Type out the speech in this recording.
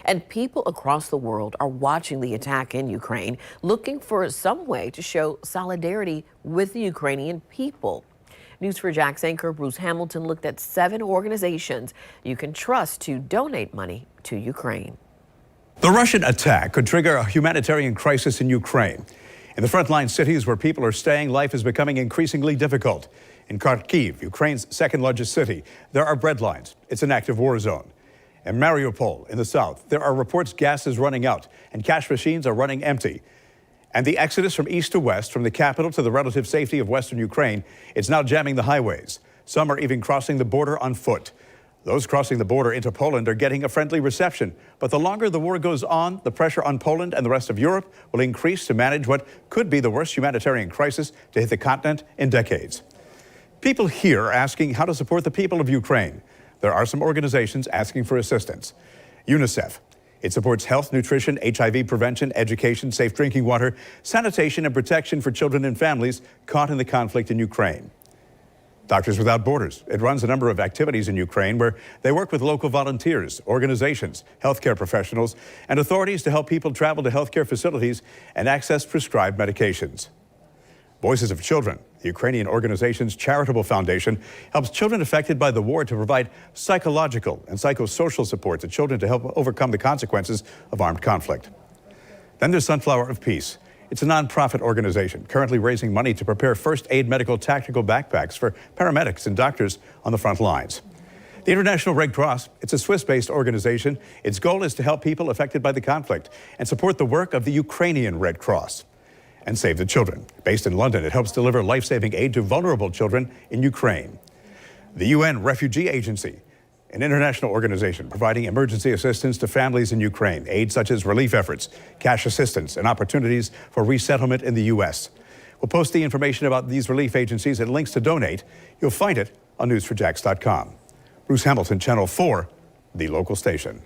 And people across the world are watching the attack in Ukraine, looking for some way to show solidarity with the Ukrainian people. News4JAX anchor Bruce Hamilton looked at 7 organizations you can trust to donate money to Ukraine. The Russian attack could trigger a humanitarian crisis in Ukraine. In the frontline cities where people are staying, life is becoming increasingly difficult. In Kharkiv, Ukraine's second largest city, there are bread lines. It's an active war zone. In Mariupol, in the south, there are reports gas is running out and cash machines are running empty. And the exodus from east to west, from the capital to the relative safety of western Ukraine, it's now jamming the highways. Some are even crossing the border on foot. Those crossing the border into Poland are getting a friendly reception. But the longer the war goes on, the pressure on Poland and the rest of Europe will increase to manage what could be the worst humanitarian crisis to hit the continent in decades. People here are asking how to support the people of Ukraine. There are some organizations asking for assistance. UNICEF. It supports health, nutrition, HIV prevention, education, safe drinking water, sanitation, and protection for children and families caught in the conflict in Ukraine. Doctors Without Borders. It runs a number of activities in Ukraine where they work with local volunteers, organizations, healthcare professionals, and authorities to help people travel to healthcare facilities and access prescribed medications. Voices of Children, the Ukrainian organization's charitable foundation, helps children affected by the war to provide psychological and psychosocial support to children to help overcome the consequences of armed conflict. Then there's Sunflower of Peace. It's a nonprofit organization currently raising money to prepare first aid medical tactical backpacks for paramedics and doctors on the front lines. The International Red Cross, it's a Swiss-based organization. Its goal is to help people affected by the conflict and support the work of the Ukrainian Red Cross. And Save the Children. Based in London, it helps deliver life-saving aid to vulnerable children in Ukraine. The UN Refugee Agency, an international organization providing emergency assistance to families in Ukraine, aid such as relief efforts, cash assistance, and opportunities for resettlement in the U.S. We'll post the information about these relief agencies and links to donate. You'll find it on news4jax.com. Bruce Hamilton, Channel 4, the local station.